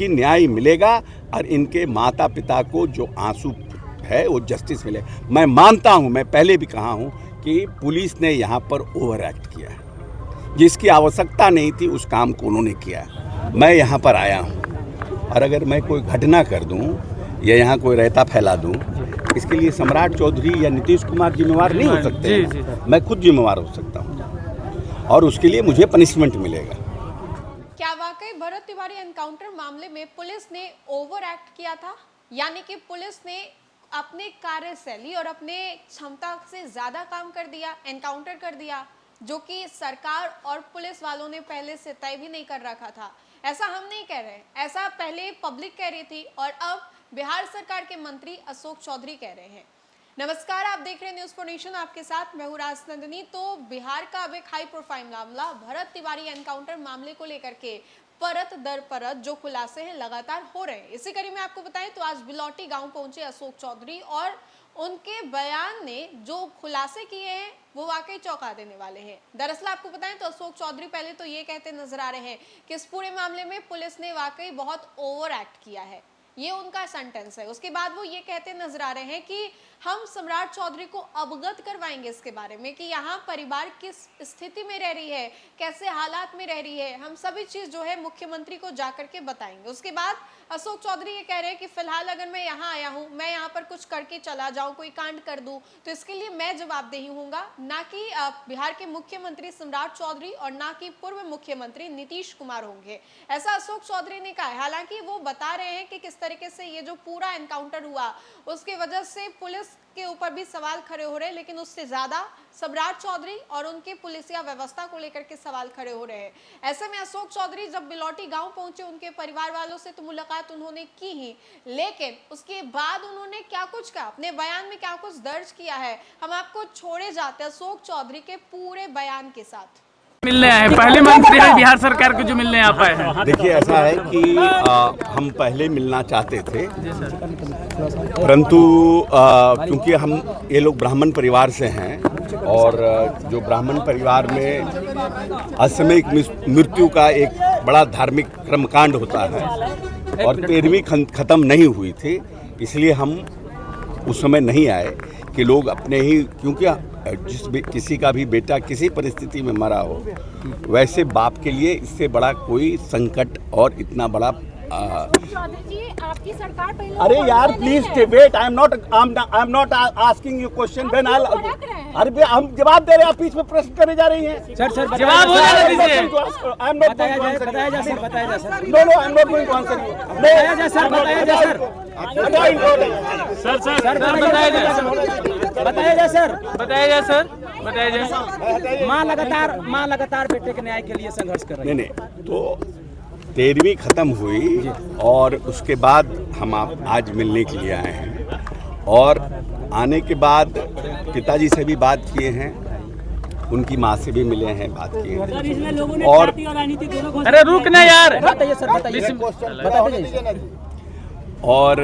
कि न्याय मिलेगा और इनके माता पिता को जो आंसू है वो जस्टिस मिले। मैं मानता हूँ, मैं पहले भी कहा हूँ कि पुलिस ने यहाँ पर ओवर एक्ट किया है, जिसकी आवश्यकता नहीं थी उस काम को उन्होंने किया। मैं यहाँ पर आया हूँ और अगर मैं कोई घटना कर दूँ या यहाँ कोई रहता फैला दूँ, इसके लिए सम्राट चौधरी या नीतीश कुमार जिम्मेवार नहीं हो सकते। मैं खुद जिम्मेवार हो सकता हूँ और उसके लिए मुझे पनिशमेंट मिलेगा। क्या वाकई भरत तिवारी एनकाउंटर मामले में पुलिस ने ओवर एक्ट किया था, यानी कि पुलिस ने अपने कार्यशैली और अपने क्षमता से ज्यादा काम कर दिया, एनकाउंटर कर दिया, जो कि सरकार और पुलिस वालों ने पहले से तय भी नहीं कर रखा था? ऐसा हम नहीं कह रहे, ऐसा पहले पब्लिक कह रही थी और अब बिहार सरकार के मंत्री अशोक चौधरी कह रहे हैं। नमस्कार, आप देख रहे हैं न्यूज़ फॉर नेशन, आपके साथ मैं हूं राजनंदिनी। तो बिहार का अब एक हाई प्रोफाइल मामला भरत तिवारी एनकाउंटर मामले को लेकर के परत दर परत जो खुलासे हैं लगातार हो रहे हैं। इसी कड़ी में आपको बताएं तो आज बिलौटी गांव पहुंचे अशोक चौधरी और उनके बयान ने जो खुलासे किए हैं वो वाकई चौंका देने वाले हैं। दरअसल आपको बताएं तो अशोक चौधरी पहले तो ये कहते नजर आ रहे हैं कि इस पूरे मामले में पुलिस ने वाकई बहुत ओवर एक्ट किया है, ये उनका सेंटेंस है। उसके बाद वो ये कहते नजर आ रहे हैं कि हम सम्राट चौधरी को अवगत करवाएंगे इसके बारे में कि यहाँ परिवार किस स्थिति में रह रही है, कैसे हालात में रह रही है, हम सभी चीज जो है मुख्यमंत्री को जाकर के बताएंगे। उसके बाद अशोक चौधरी ये कह रहे हैं कि फिलहाल अगर मैं यहाँ आया हूँ, मैं यहाँ पर कुछ करके चला जाऊँ, कोई कांड कर दूँ, तो इसके लिए मैं जवाबदेही हूँगा, ना कि बिहार के मुख्यमंत्री सम्राट चौधरी और ना कि पूर्व मुख्यमंत्री नीतीश कुमार होंगे, ऐसा अशोक चौधरी ने कहा है। हालांकि वो बता रहे हैं कि किस तरीके से ये जो पूरा एनकाउंटर हुआ उसकी वजह से पुलिस के ऊपर भी सवाल खड़े हो रहे हैं, लेकिन उससे ज्यादा सम्राट चौधरी और उनकी पुलिसिया व्यवस्था को लेकर के सवाल खड़े हो रहे हैं। ऐसे में अशोक चौधरी जब बिलौटी गांव पहुंचे, उनके परिवार वालों से तो मुलाकात उन्होंने की ही, लेकिन उसके बाद उन्होंने क्या कुछ कहा, अपने बयान में क्या कुछ दर्ज किया है, हम आपको छोड़े जाते हैं अशोक चौधरी के पूरे बयान के साथ। मिलने आए पहले मंत्री हैं बिहार सरकार को जो मिलने आ पाए हैं। देखिए, ऐसा है कि हम पहले मिलना चाहते थे, परंतु क्योंकि हम ये लोग ब्राह्मण परिवार से हैं और जो ब्राह्मण परिवार में असामयिक मृत्यु का एक बड़ा धार्मिक कर्मकांड होता है और 13वीं खत्म नहीं हुई थी, इसलिए हम उस समय नहीं आए कि लोग अपने ही, क्योंकि किसी का भी बेटा किसी परिस्थिति में मरा हो, वैसे बाप के लिए इससे बड़ा कोई संकट और इतना बड़ा आपकी सरकार पहले। अरे यार please wait, I am not asking you question when I, अरे हम जवाब दे रहे हैं, आप बीच में प्रश्न करने जा रही हैं। सर जवाब हो जाने दीजिए। आई एम नॉट बताया जाए सर, बताया जाए sir. No no, I am not going to answer you. बताया जाए सर, बताया जाए सर। सर बताया जाए सर, बताया जाए सर, बताया जाए सर, बताया जाए। माँ लगातार बेटे के न्याय के लिए संघर्ष कर रही है। नहीं, तो 13वीं खत्म हुई और उसके बाद हम आज मिलने के लिए आए हैं और आने के बाद पिताजी से भी बात किए हैं, उनकी माँ से भी मिले हैं, बात किए हैं और अरे रुक ना यार, बताइए सर, बताइए। और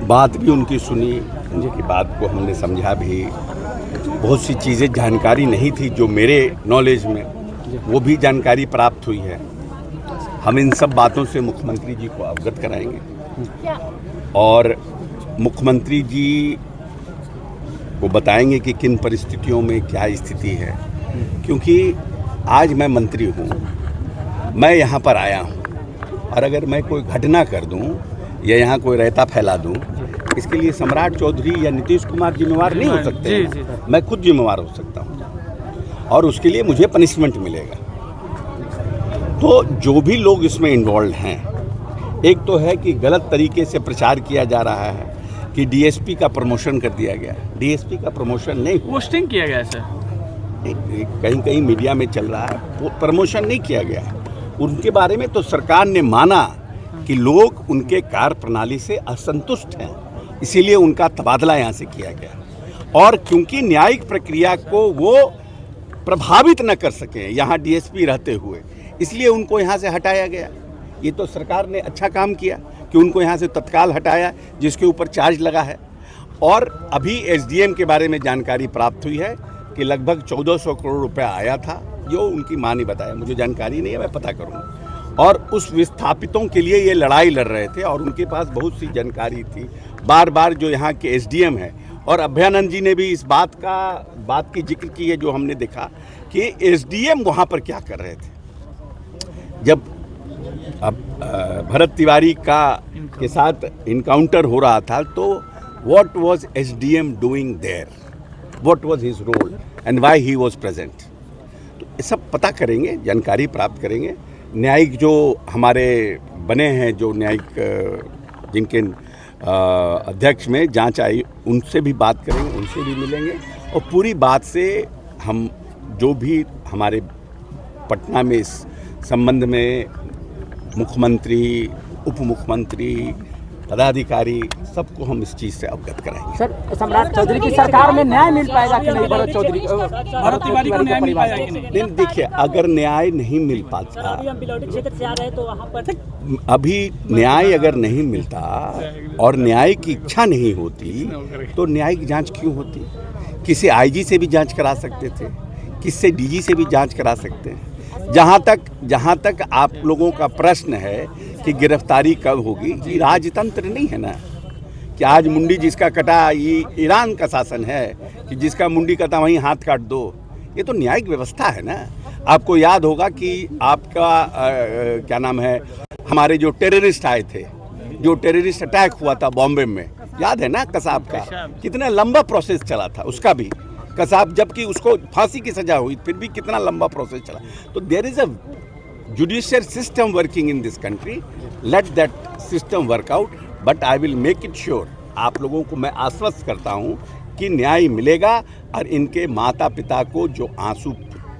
बात भी उनकी सुनी, उनकी बात को हमने समझा भी। बहुत सी चीज़ें जानकारी नहीं थी जो मेरे नॉलेज में, वो भी जानकारी प्राप्त हुई है। हम इन सब बातों से मुख्यमंत्री जी को अवगत कराएंगे और मुख्यमंत्री जी को बताएंगे कि किन परिस्थितियों में क्या स्थिति है, क्योंकि आज मैं मंत्री हूँ, मैं यहाँ पर आया हूँ और अगर मैं कोई घटना कर दूँ या यहाँ कोई रहता फैला दूँ, इसके लिए सम्राट चौधरी या नीतीश कुमार जिम्मेवार नहीं हो सकते। मैं खुद जिम्मेवार हो सकता हूँ और उसके लिए मुझे पनिशमेंट मिलेगा। तो जो भी लोग इसमें इन्वॉल्व हैं, एक तो है कि गलत तरीके से प्रचार किया जा रहा है कि डीएसपी का प्रमोशन कर दिया गया। डीएसपी का प्रमोशन नहीं, पोस्टिंग किया गया सर, कहीं कहीं मीडिया में चल रहा है, वो प्रमोशन नहीं किया गया। उनके बारे में तो सरकार ने माना कि लोग उनके कार्य प्रणाली से असंतुष्ट हैं, इसीलिए उनका तबादला यहाँ से किया गया और क्योंकि न्यायिक प्रक्रिया को वो प्रभावित न कर सके यहाँ डीएसपी रहते हुए, इसलिए उनको यहाँ से हटाया गया। ये तो सरकार ने अच्छा काम किया कि उनको यहाँ से तत्काल हटाया, जिसके ऊपर चार्ज लगा है। और अभी एसडीएम के बारे में जानकारी प्राप्त हुई है कि लगभग 1400 करोड़ रुपया आया था, जो उनकी मां ने बताया, मुझे जानकारी नहीं है, मैं पता करूँगा। और उस विस्थापितों के लिए ये लड़ाई लड़ रहे थे और उनके पास बहुत सी जानकारी थी। बार बार जो यहाँ के एसडीएम है और अभयानंद जी ने भी इस बात की जिक्र की है, जो हमने देखा कि एसडीएम वहाँ पर क्या कर रहे थे। जब भरत तिवारी के साथ इनकाउंटर हो रहा था तो what was SDM doing there, what was his role and why he was present, तो ये सब पता करेंगे, जानकारी प्राप्त करेंगे। न्यायिक जो हमारे बने हैं, जो न्यायिक जिनके अध्यक्ष में जांच आई, उनसे भी बात करेंगे, उनसे भी मिलेंगे और पूरी बात से हम जो भी हमारे पटना में इस संबंध में मुख्यमंत्री, उप मुख्यमंत्री, पदाधिकारी सबको हम इस चीज़ से अवगत कराएंगे। सर, सम्राट चौधरी की सरकार में न्याय मिल पाएगा कि नहीं? भरत तिवारी को न्याय मिल पाएगा कि नहीं? देखिए, अगर न्याय नहीं मिल पाता, क्षेत्र से आ रहे तो वहाँ पर अभी न्याय अगर नहीं मिलता और न्याय की इच्छा नहीं होती तो न्यायिक जांच क्यों होती? किसी आईजी से भी जांच करा सकते थे, किससे डीजी से भी जांच करा सकते हैं। जहाँ तक आप लोगों का प्रश्न है कि गिरफ्तारी कब होगी, ये राजतंत्र नहीं है ना कि आज मुंडी जिसका कटा, ये ईरान का शासन है कि जिसका मुंडी कटा वहीं हाथ काट दो। ये तो न्यायिक व्यवस्था है ना। आपको याद होगा कि आपका क्या नाम है, हमारे जो टेररिस्ट आए थे, जो टेररिस्ट अटैक हुआ था बॉम्बे में, याद है ना कसाब का, कितना लंबा प्रोसेस चला था उसका भी। कसाब, जबकि उसको फांसी की सजा हुई, फिर भी कितना लंबा प्रोसेस चला। तो there is a judicial system working in this country, let that system work out, but I will make it sure, आप लोगों को मैं आश्वस्त करता हूं कि न्याय मिलेगा और इनके माता पिता को जो आंसू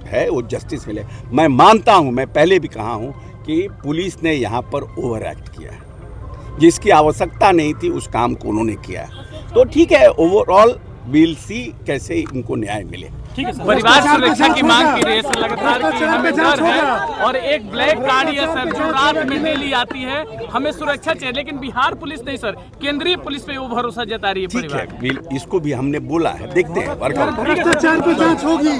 है वो जस्टिस मिले। मैं मानता हूं, मैं पहले भी कहा हूं कि पुलिस ने यहाँ पर ओवर एक्ट किया है, जिसकी आवश्यकता नहीं थी उस काम को उन्होंने किया। तो ठीक है, ओवरऑल वील सी कैसे इनको न्याय मिले। परिवार सुरक्षा की मांग की रही है सर लगातार कि हमें डर है और एक ब्लैक गाड़ी है सर जो रात में डेली आती है, हमें सुरक्षा चाहिए। लेकिन बिहार पुलिस नहीं सर, केंद्रीय पुलिस पे वो भरोसा जता रही है ठीक परिवार। है, इसको भी हमने बोला है, देखते हैं वर्कआउट। भ्रष्टाचार की जांच होगी।